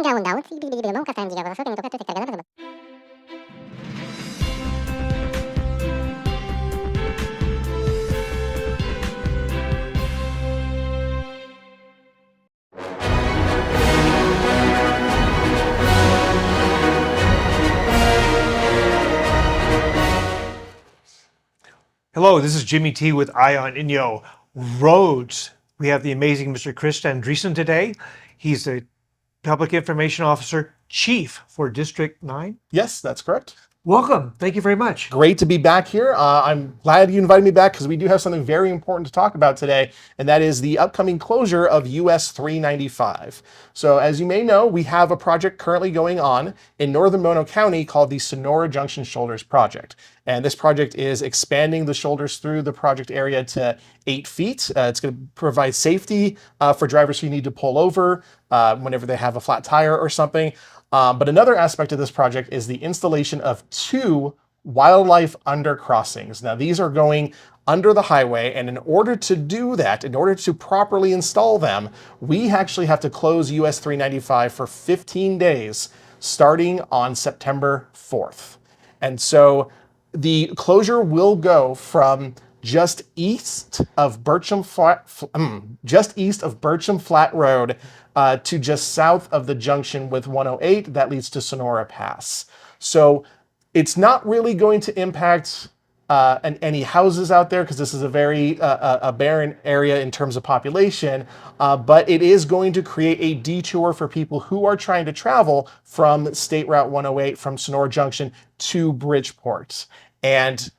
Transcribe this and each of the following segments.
countdown. Biglang kasahan juga kalau soalnya itu kita. Hello, this is Jimmy T with Eye on Inyo. Roads. We have the amazing Mr. Chief Andriessen today. He's the Public Information Officer Chief for District 9. Yes, that's correct. Welcome. Thank you very much. Great to be back here. I'm glad you invited me back because we do have something very important to talk about today, and that is the upcoming closure of US 395. So as you may know, we have a project currently going on in northern Mono County called the Sonora Junction Shoulders Project. And this project is expanding the shoulders through the project area to 8 feet. It's going to provide safety for drivers who need to pull over whenever they have a flat tire or something. But another aspect of this project is the installation of 2 wildlife undercrossings. Now these are going under the highway, and in order to do that, in order to properly install them, we actually have to close US 395 for 15 days starting on September 4th. And so the closure will go from just east of Bircham Flat Road to just south of the junction with 108 that leads to Sonora Pass. So it's not really going to impact any houses out there because this is a very barren area in terms of population, but it is going to create a detour for people who are trying to travel from State Route 108 from Sonora Junction to Bridgeport. And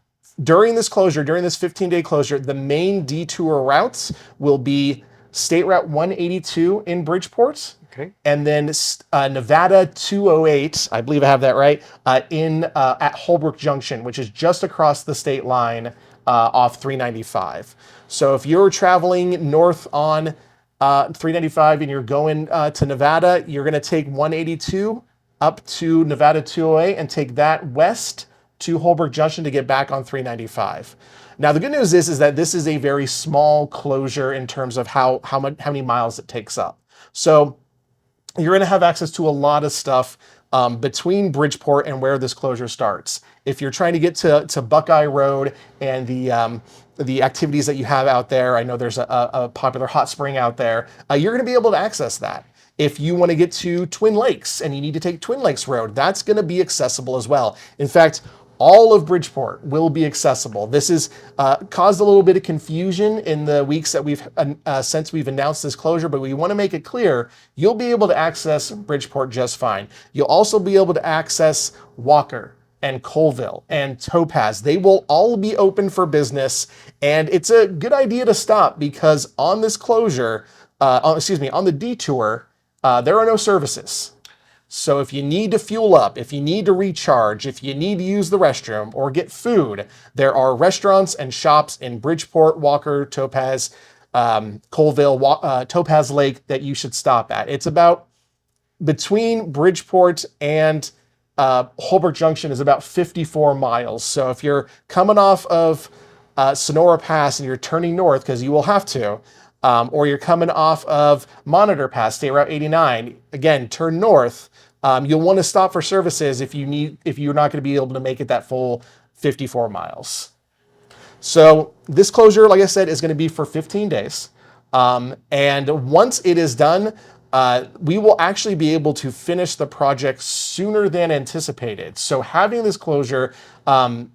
during this closure, during this 15-day closure, the main detour routes will be State Route 182 in Bridgeport, okay, and then Nevada 208, I believe I have that right, at Holbrook Junction, which is just across the state line off 395. So if you're traveling north on 395 and you're going to Nevada, you're going to take 182 up to Nevada 208 and take that west to Holbrook Junction to get back on 395. Now the good news is that this is a very small closure in terms of how many miles it takes up. So you're going to have access to a lot of stuff between Bridgeport and where this closure starts. If you're trying to get to Buckeye Road and the activities that you have out there, I know there's a popular hot spring out there, you're going to be able to access that. If you want to get to Twin Lakes and you need to take Twin Lakes Road, that's going to be accessible as well. In fact, all of Bridgeport will be accessible. This has caused a little bit of confusion in the weeks that we've since we've announced this closure, but we want to make it clear you'll be able to access Bridgeport just fine. You'll also be able to access Walker and Colville and Topaz. They will all be open for business, and it's a good idea to stop because on this closure, on the detour, there are no services. So if you need to fuel up, if you need to recharge, if you need to use the restroom or get food, there are restaurants and shops in Bridgeport, Walker, Topaz, Colville, Topaz Lake that you should stop at. It's about between Bridgeport and Holbrook Junction is about 54 miles. So if you're coming off of Sonora Pass and you're turning north, because you will have to, or you're coming off of Monitor Pass, State Route 89, again, turn north. You'll want to stop for services if you're not going to be able to make it that full 54 miles. So this closure, like I said, is going to be for 15 days. And once it is done, we will actually be able to finish the project sooner than anticipated. So having this closure, a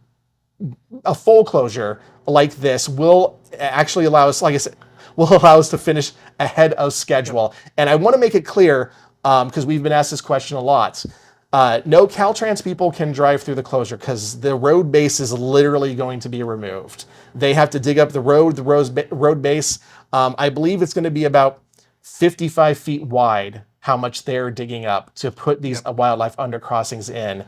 full closure like this will actually allow us, like I said, will allow us to finish ahead of schedule. And I want to make it clear, because we've been asked this question a lot, no CalTrans people can drive through the closure because the road base is literally going to be removed. They have to dig up the road base. I believe it's going to be about 55 feet wide, how much they're digging up to put these wildlife undercrossings in.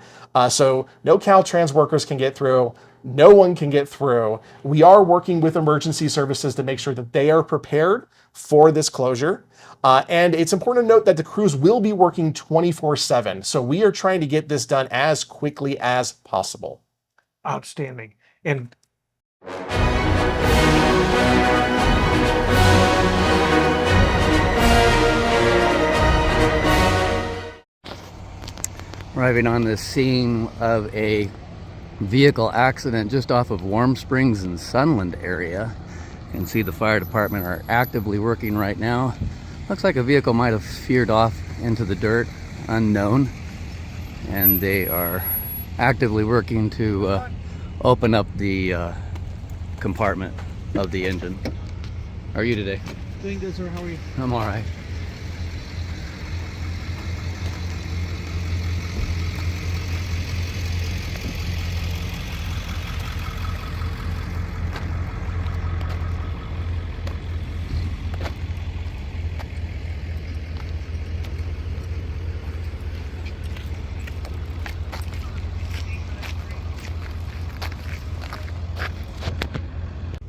So no CalTrans workers can get through. No one can get through. We are working with emergency services to make sure that they are prepared for this closure. And it's important to note that the crews will be working 24/7. So we are trying to get this done as quickly as possible. Outstanding. And Arriving on the scene of a vehicle accident just off of Warm Springs and Sunland area. You can see the fire department are actively working right now. Looks like a vehicle might have veered off into the dirt, unknown, and they are actively working to open up the compartment of the engine. How are you today? Doing good, sir. How are you? I'm all right.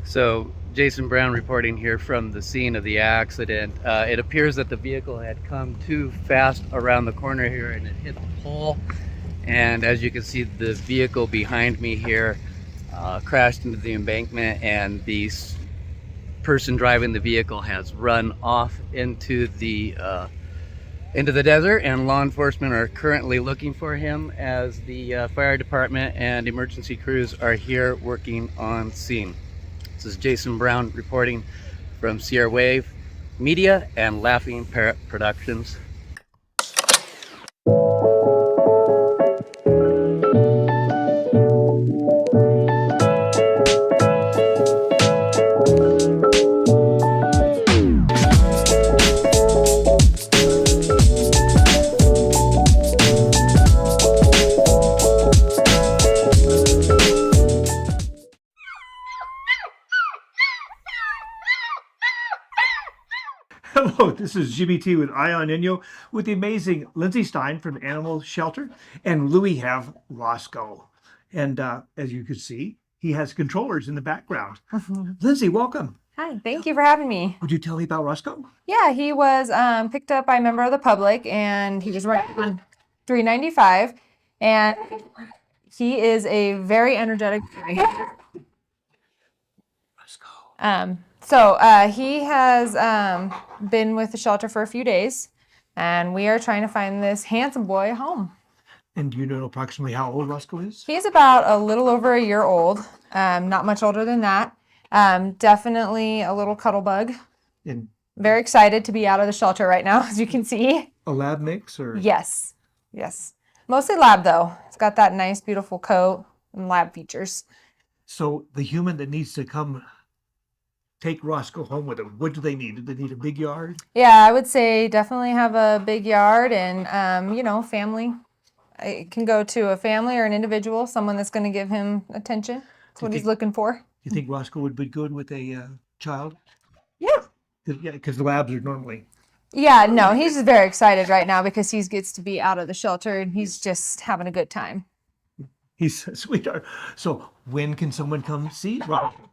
So Jason Brown reporting here from the scene of the accident. It appears that the vehicle had come too fast around the corner here and it hit the pole. And as you can see, the vehicle behind me here crashed into the embankment, and the person driving the vehicle has run off into the desert, and law enforcement are currently looking for him as the fire department and emergency crews are here working on scene. This is Jason Brown reporting from Sierra Wave Media and Laughing Parrot Productions. Hello, this is GBT with Eye on Inyo with the amazing Lindsay Stein from Animal Shelter, and Louis have Roscoe. And as you can see, he has controllers in the background. Lindsay, welcome. Hi, thank you for having me. Would you tell me about Roscoe? Yeah, he was picked up by a member of the public, and he was running on 395, and he is a very energetic guy. Roscoe. So he has been with the shelter for a few days, and we are trying to find this handsome boy a home. And do you know approximately how old Roscoe is? He's about a little over a year old, not much older than that. Definitely a little cuddle bug. And Very excited to be out of the shelter right now, as you can see. a lab mix or? Yes. Mostly lab though. It's got that nice, beautiful coat and lab features. So the human that needs to come take Roscoe home with them, what do they need? Do they need a big yard? Yeah, I would say definitely have a big yard and, family. It can go to a family or an individual, someone that's going to give him attention. That's what he's looking for. Do you think Roscoe would be good with a child? Yeah. Because the labs are normally. Yeah, no, he's just very excited right now because he gets to be out of the shelter and he's just having a good time. He's a sweetheart. So when can someone come see Roscoe?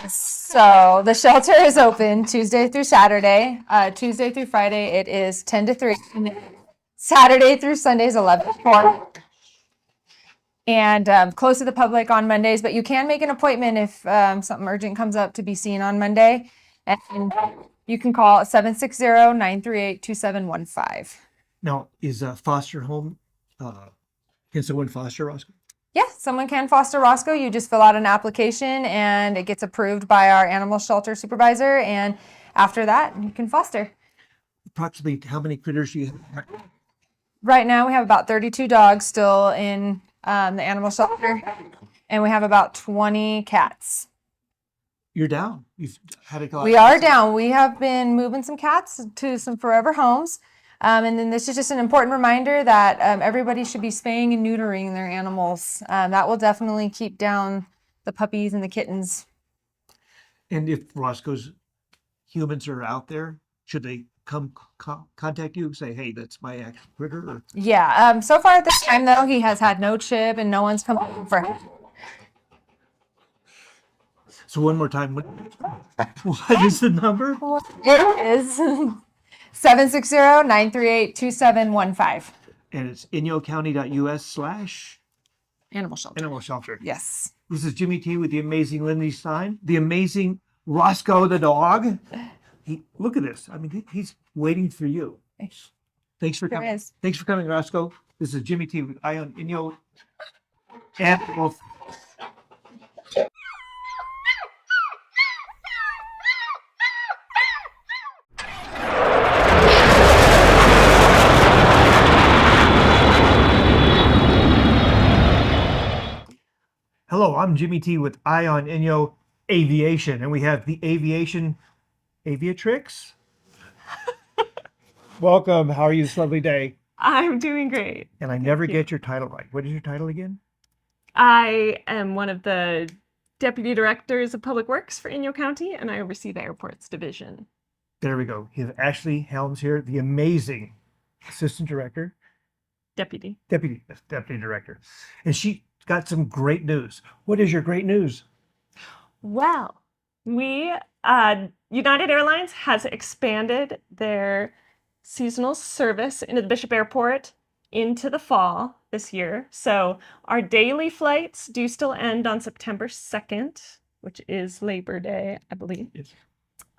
So the shelter is open Tuesday through Saturday. Tuesday through Friday, it is 10 to 3. Saturday through Sunday is 11 to 4. And closed to the public on Mondays, but you can make an appointment if something urgent comes up to be seen on Monday. And you can call 760-938-2715. Now, is a foster home, can someone foster Roscoe? Yeah, someone can foster Roscoe. You just fill out an application and it gets approved by our animal shelter supervisor. And after that, you can foster. Approximately how many critters do you have? Right now, we have about 32 dogs still in the animal shelter, and we have about 20 cats. You're down. You've had a We are down. We have been moving some cats to some forever homes. And then this is just an important reminder that everybody should be spaying and neutering their animals. That will definitely keep down the puppies and the kittens. And if Roscoe's humans are out there, should they come contact you and say, hey, that's my actual critter? Or? Yeah. So far at this time, though, he has had no chip and no one's come looking for him. So one more time, what is the number? It is 760-938-2715. And it's inyocounty.us/ Animal shelter. Animal Shelter. Yes. This is Jimmy T with the amazing Lindsay Stein, the amazing Roscoe the dog. Look at this. I mean, he's waiting for you. Thank Thanks for There coming. is. Thanks for coming, Roscoe. This is Jimmy T with Eye on Inyo Animal. Hello, I'm Jimmy T with Eye on Inyo Aviation, and we have the Aviation Aviatrix. Welcome. How are you this lovely day? I'm doing great. And I never you. get your title right. What is your title again? I am one of the deputy directors of public works for Inyo County, and I oversee the airports division. There we go. We have Ashley Helms here, the amazing assistant director, Deputy. deputy director. And she got some great news. What is your great news? Well, United Airlines has expanded their seasonal service into the Bishop Airport into the fall this year. So our daily flights do still end on September 2nd, which is Labor Day, I believe. Yes.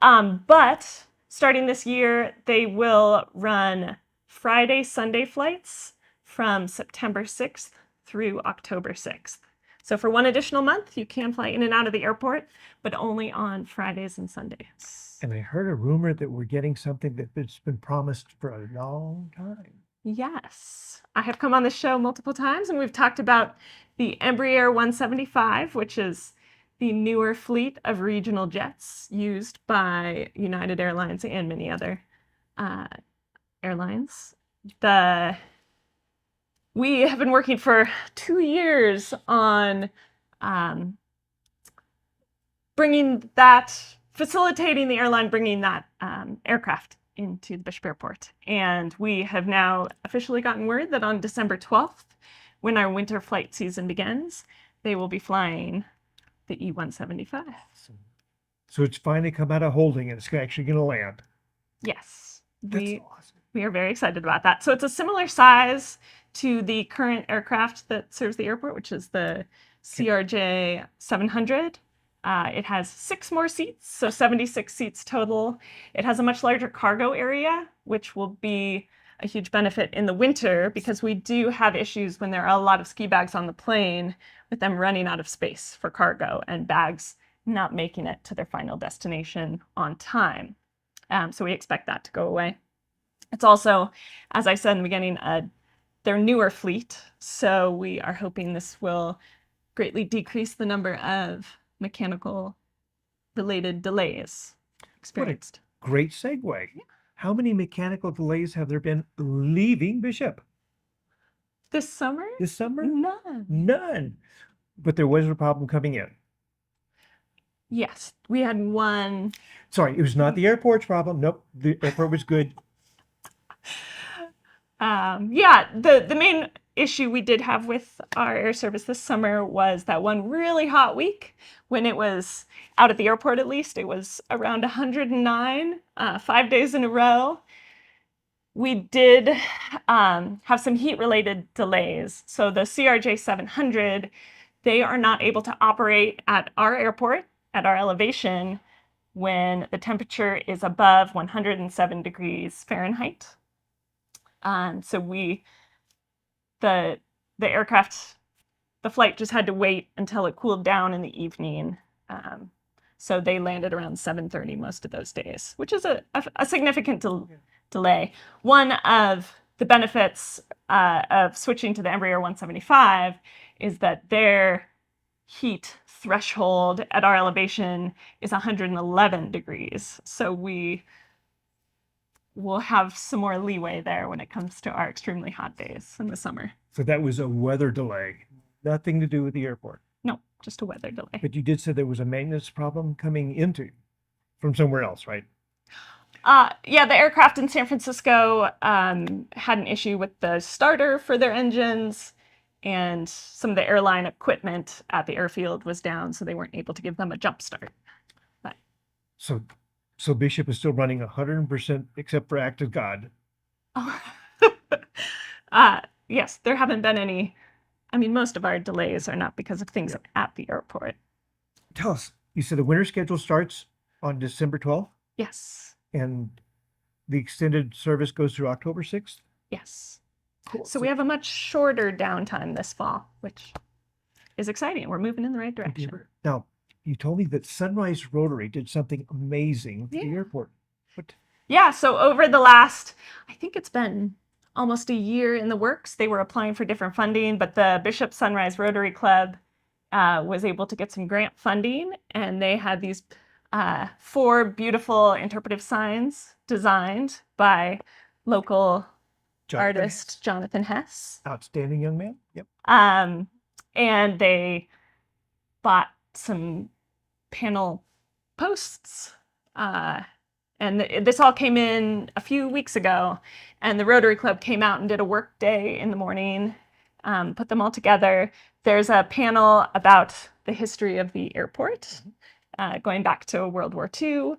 But starting this year, they will run Friday, Sunday flights from September 6th through October 6th. So for one additional month, you can fly in and out of the airport, but only on Fridays and Sundays. And I heard a rumor that we're getting something that's been promised for a long time. Yes, I have come on the show multiple times, and we've talked about the Embraer 175, which is the newer fleet of regional jets used by United Airlines and many other airlines. We have been working for 2 years on facilitating the airline bringing that aircraft into the Bishop Airport. And we have now officially gotten word that on December 12th, when our winter flight season begins, they will be flying the E-175. So it's finally come out of holding and it's actually going to land. Yes, That's we awesome. are very excited about that. So it's a similar size to the current aircraft that serves the airport, which is the CRJ 700. It has 6 more seats, so 76 seats total. It has a much larger cargo area, which will be a huge benefit in the winter because we do have issues when there are a lot of ski bags on the plane with them running out of space for cargo and bags not making it to their final destination on time. So we expect that to go away. It's also, as I said in the beginning, their newer fleet. So we are hoping this will greatly decrease the number of mechanical related delays experienced. Great segue. How many mechanical delays have there been leaving Bishop This summer? this summer? None. None. But there was a problem coming in. Yes, we had one. Sorry, it was not the airport's problem. Nope, the airport was good. The main issue we did have with our air service this summer was that one really hot week when it was out at the airport, at least it was around 109 5 days in a row. We did have some heat related delays. So the CRJ 700, they are not able to operate at our airport at our elevation when the temperature is above 107 degrees Fahrenheit. So the aircraft, the flight just had to wait until it cooled down in the evening. So they landed around 7:30 most of those days, which is a significant delay. One of the benefits of switching to the Embraer 175 is that their heat threshold at our elevation is 111 degrees. So we will have some more leeway there when it comes to our extremely hot days in the summer. So that was a weather delay. Nothing to do with the airport. No, just a weather delay. But you did say there was a maintenance problem coming into from somewhere else, right? Yeah, the aircraft in San Francisco had an issue with the starter for their engines, and some of the airline equipment at the airfield was down, so they weren't able to give them a jump start. But So Bishop is still running 100% except for Act of God. yes, there haven't been any. I mean, most of our delays are not because of things at the airport. Tell us, you said the winter schedule starts on December 12th Yes. and the extended service goes through October 6th? Yes. Cool. So we have a much shorter downtime this fall, which is exciting. We're moving in the right direction. Now, you told me that Sunrise Rotary did something amazing with the Yeah. airport. What? Yeah, so over the last, I think it's been almost a year in the works, they were applying for different funding, but the Bishop Sunrise Rotary Club was able to get some grant funding, and they had these 4 beautiful interpretive signs designed by local Jonathan artist Jonathan Hess. Outstanding young man. Yep. And they bought some panel posts. And this all came in a few weeks ago, and the Rotary Club came out and did a work day in the morning, put them all together. There's a panel about the history of the airport, going back to World War II,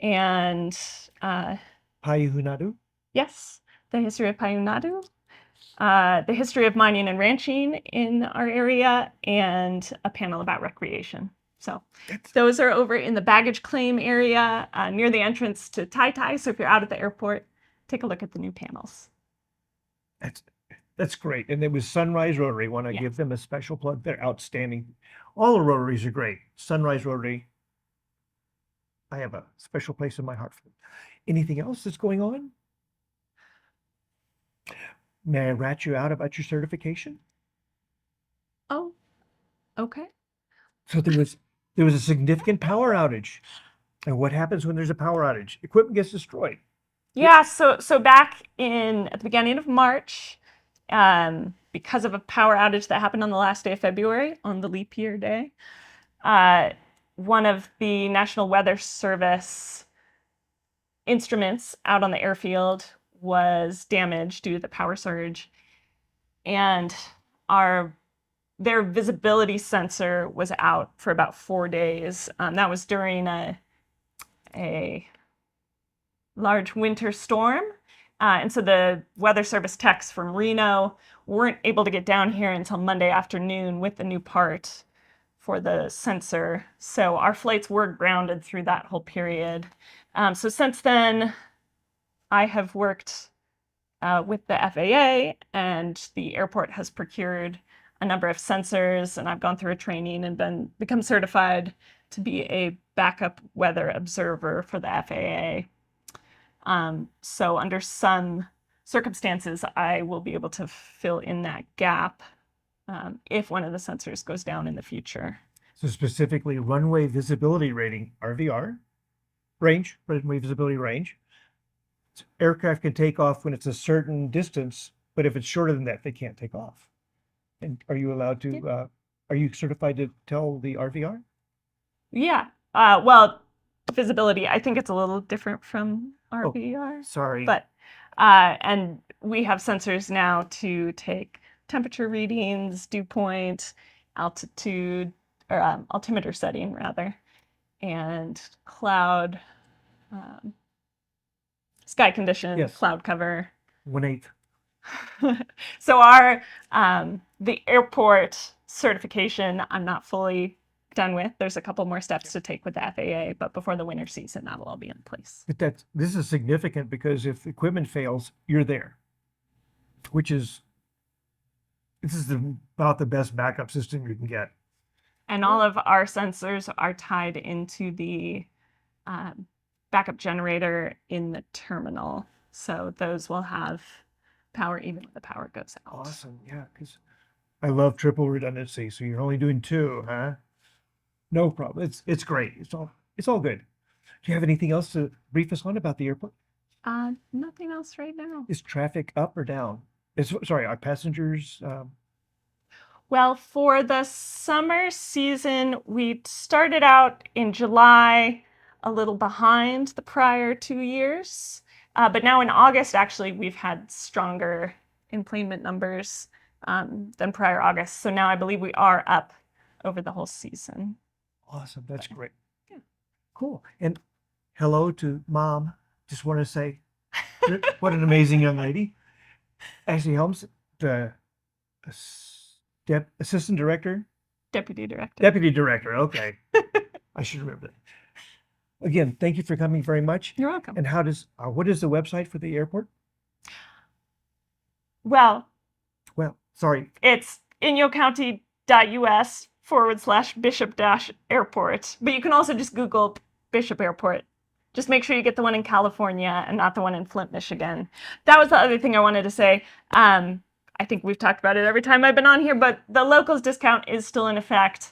and PIO. yes, the history of PIO Chief, the history of mining and ranching in our area, and a panel about recreation. So those are over in the baggage claim area near the entrance to Tai Tai. So if you're out at the airport, take a look at the new panels. That's great. And it was Sunrise Rotary. Want to Yeah. give them a special plug. They're outstanding. All the Rotaries are great. Sunrise Rotary, I have a special place in my heart for them. Anything else that's going on? May I rat you out about your certification? Oh, okay. So there was a significant power outage. And what happens when there's a power outage? Equipment gets destroyed. Yeah, so back at the beginning of March, because of a power outage that happened on the last day of February, on the leap year day, one of the National Weather Service instruments out on the airfield was damaged due to the power surge, and their visibility sensor was out for about 4 days. That was during a large winter storm. And so the Weather Service techs from Reno weren't able to get down here until Monday afternoon with the new part for the sensor. So our flights were grounded through that whole period. So since then, I have worked with the FAA, and the airport has procured a number of sensors, and I've gone through a training and become certified to be a backup weather observer for the FAA. So under some circumstances, I will be able to fill in that gap if one of the sensors goes down in the future. So specifically runway visibility rating, RVR, range, runway visibility range. Aircraft can take off when it's a certain distance, but if it's shorter than that, they can't take off. And are you allowed to, are you certified to tell the RVR? Yeah. Well, visibility, I think it's a little different from RVR. Sorry. But, and we have sensors now to take temperature readings, dew point, altitude, or altimeter setting rather, and cloud, sky condition, Yes. cloud cover. 1/8. So the airport certification, I'm not fully done with. There's a couple more steps to take with the FAA, but before the winter season, that'll all be in place. But this is significant because if equipment fails, you're there, this is about the best backup system you can get. And all of our sensors are tied into the backup generator in the terminal. So those will have power even when the power goes out. Awesome. Yeah, because I love triple redundancy. So you're only doing 2, huh? No problem. It's great. It's all good. Do you have anything else to brief us on about the airport? Nothing else right now. Is traffic up or down? Sorry, are passengers? Well, for the summer season, we started out in July a little behind the prior 2 years. But now in August, actually, we've had stronger enplanement numbers than prior August. So now I believe we are up over the whole season. Awesome. That's great. Yeah. Cool. And hello to Mom. Just want to say, what an amazing young lady. Ashley Helms, the assistant director? Deputy director. Deputy director. Okay. I should remember that. Again, thank you for coming very much. You're welcome. And what is the website for the airport? Well, Sorry. it's inyocounty.us/bishop-airport. But you can also just Google Bishop Airport. Just make sure you get the one in California and not the one in Flint, Michigan. That was the other thing I wanted to say. I think we've talked about it every time I've been on here, but the locals discount is still in effect.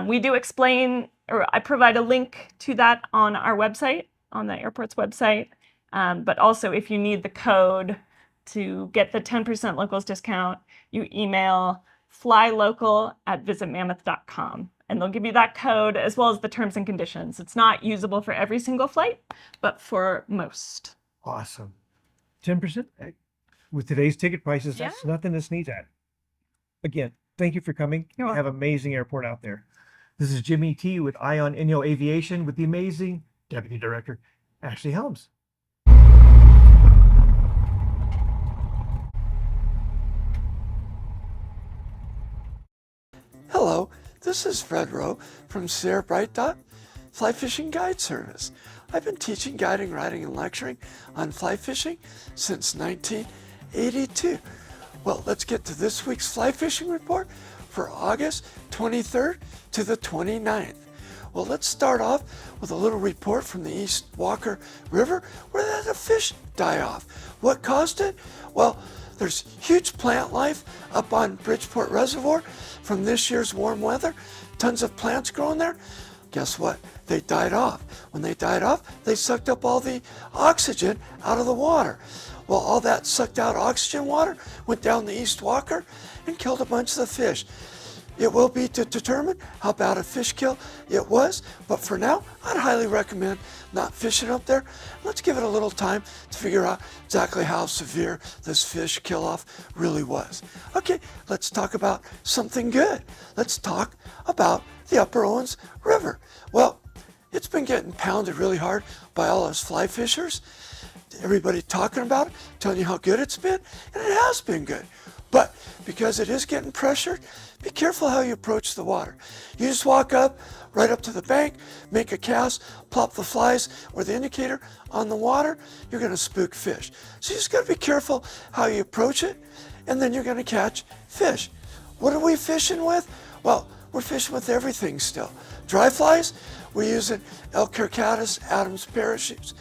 We do explain, or I provide a link to that on our website, on the airport's website. But also, if you need the code to get the 10% locals discount, you email flylocal@visitmammoth.com. And they'll give you that code as well as the terms and conditions. It's not usable for every single flight, but for most. Awesome. 10%? With today's ticket prices, that's Yeah. nothing to sneeze at. Again, thank you for coming. You're You have amazing airport out there. This is Jimmy T with Ion Inyo Aviation with the amazing Deputy Director, Ashley Helms. Hello, this is Fred Rowe from Sierra Bright Dot Fly Fishing Guide Service. I've been teaching, guiding, riding, and lecturing on fly fishing since 1982. Well, let's get to this week's fly fishing report for August 23rd to the 29th. Well, let's start off with a little report from the East Walker River where they had a fish die off. What caused it? Well, there's huge plant life up on Bridgeport Reservoir from this year's warm weather. Tons of plants growing there. Guess what? They died off. When they died off, they sucked up all the oxygen out of the water. Well, all that sucked out oxygen water went down the East Walker and killed a bunch of the fish. It will be to determine how bad a fish kill it was, but for now, I'd highly recommend not fishing up there. Let's give it a little time to figure out exactly how severe this fish kill off really was. Okay, let's talk about something good. Let's talk about the Upper Owens River. Well, it's been getting pounded really hard by all us fly fishers. Everybody talking about it, telling you how good it's been, and it has been good. But because it is getting pressured, be careful how you approach the water. You just walk up, right up to the bank, make a cast, plop the flies or the indicator on the water, you're gonna spook fish. So you just gotta be careful how you approach it, and then you're gonna catch fish. What are we fishing with? Well, we're fishing with everything still. Dry flies, we're using El Kirkatus Adams parachutes,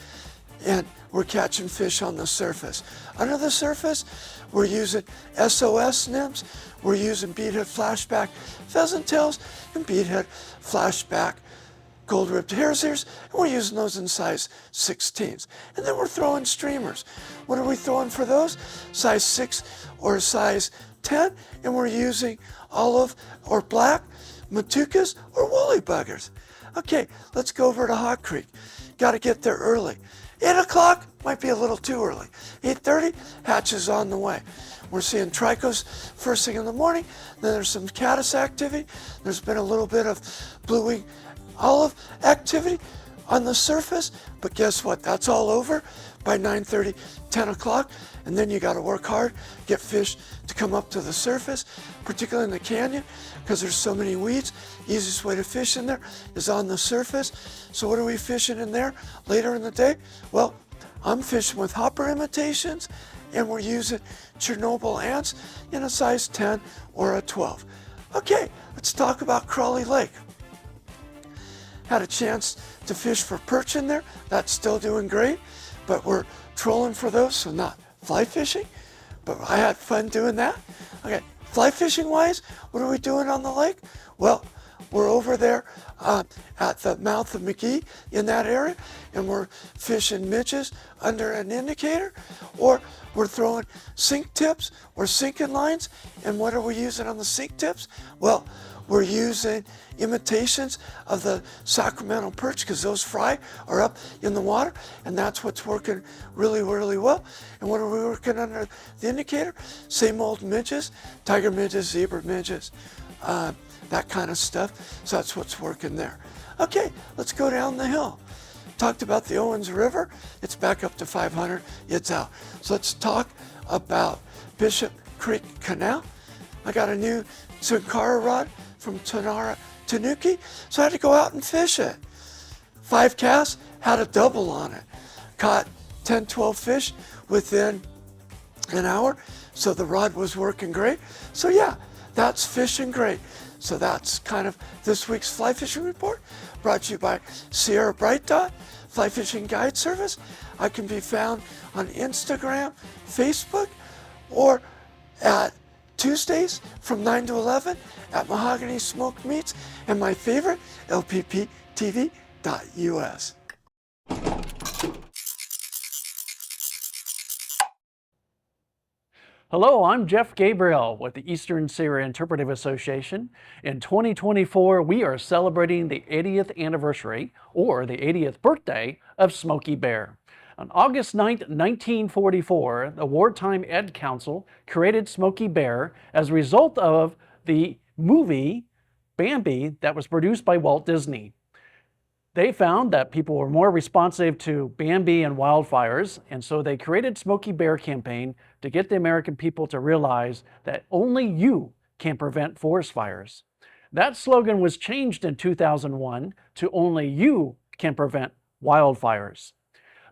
and we're catching fish on the surface. Under the surface, we're using SOS nymphs, we're using beadhead flashback pheasant tails and beadhead flashback gold-ribbed hare's ears, and we're using those in size 16s. And then we're throwing streamers. What are we throwing for those? Size 6 or size 10, and we're using olive or black, matukas, or woolly buggers. Okay, let's go over to Hawk Creek. Got to get there early. 8 o'clock might be a little too early. 8:30, hatch is on the way. We're seeing tricos first thing in the morning. Then there's some caddis activity. There's been a little bit of blue-wing olive activity on the surface. But guess what? That's all over by 9:30, 10 o'clock. And then you got to work hard, get fish to come up to the surface, particularly in the canyon, because there's so many weeds. Easiest way to fish in there is on the surface. So what are we fishing in there later in the day? Well, I'm fishing with hopper imitations, and we're using Chernobyl ants in a size 10 or a 12. Okay, let's talk about Crawley Lake. Had a chance to fish for perch in there. That's still doing great, but we're trolling for those, so not fly fishing, but I had fun doing that. Okay, fly fishing wise, what are we doing on the lake? Well, we're over there at the mouth of McGee in that area, and we're fishing midges under an indicator, or we're throwing sink tips or sinking lines. And what are we using on the sink tips? Well, we're using imitations of the Sacramento perch, because those fry are up in the water, and that's what's working really, really well. And what are we working under the indicator? Same old midges, tiger midges, zebra midges, that kind of stuff. So that's what's working there. Okay, let's go down the hill. Talked about the Owens River. It's back up to 500. It's out. So let's talk about Bishop Creek Canal. I got a new Sankara rod from Tanuki, so I had to go out and fish it. 5 casts, had a double on it. Caught 10, 12 fish within an hour. So the rod was working great. So yeah, that's fishing great. So that's kind of this week's fly fishing report, brought to you by Sierra Bright Dot Fly Fishing Guide Service. I can be found on Instagram, Facebook, or at Tuesdays from 9 to 11 at Mahogany Smoked Meats, and my favorite, lpptv.us. Hello, I'm Jeff Gabriel with the Eastern Sierra Interpretive Association. In 2024, we are celebrating the 80th anniversary, or the 80th birthday, of Smokey Bear. On August 9, 1944, the Wartime Ed Council created Smokey Bear as a result of the movie Bambi that was produced by Walt Disney. They found that people were more responsive to Bambi and wildfires, and so they created Smokey Bear campaign to get the American people to realize that only you can prevent forest fires. That slogan was changed in 2001 to only you can prevent wildfires.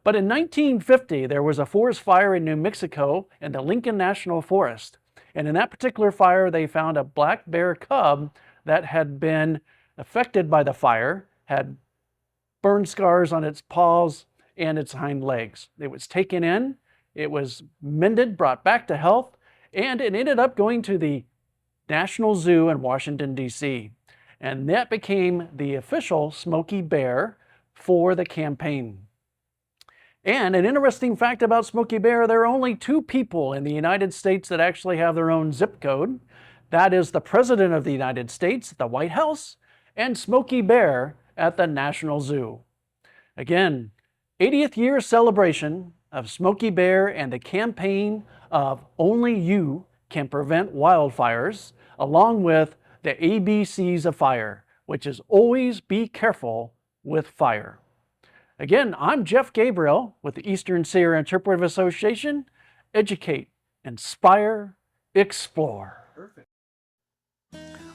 But in 1950, there was a forest fire in New Mexico in the Lincoln National Forest. And in that particular fire, they found a black bear cub that had been affected by the fire, had burn scars on its paws and its hind legs. It was taken in, it was mended, brought back to health, and it ended up going to the National Zoo in Washington, D.C. And that became the official Smokey Bear for the campaign. And an interesting fact about Smokey Bear, there are only 2 people in the United States that actually have their own zip code. That is the President of the United States at the White House and Smokey Bear at the National Zoo. Again, 80th year celebration of Smokey Bear and the campaign of Only You Can Prevent Wildfires, along with the ABCs of fire, which is always be careful with fire. Again, I'm Jeff Gabriel with the Eastern Sierra Interpretive Association. Educate, inspire, explore. Perfect.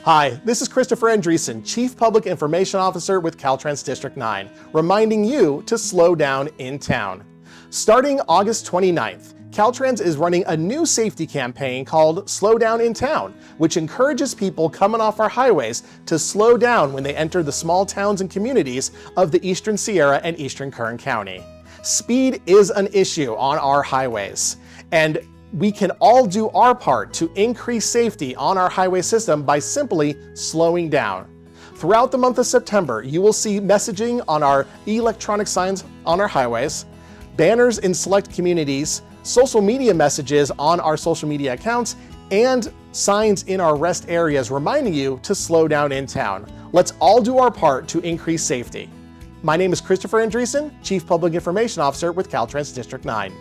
Hi, this is Christopher Andriessen, Chief Public Information Officer with CalTrans District 9, reminding you to slow down in town. Starting August 29th, CalTrans is running a new safety campaign called Slow Down in Town, which encourages people coming off our highways to slow down when they enter the small towns and communities of the Eastern Sierra and Eastern Kern County. Speed is an issue on our highways, and we can all do our part to increase safety on our highway system by simply slowing down. Throughout the month of September, you will see messaging on our electronic signs on our highways, banners in select communities, social media messages on our social media accounts, and signs in our rest areas reminding you to slow down in town. Let's all do our part to increase safety. My name is Christopher Andriessen, Chief Public Information Officer with CalTrans District 9.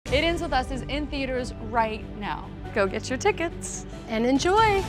It Ends With Us is in theaters right now. Go get your tickets. And enjoy!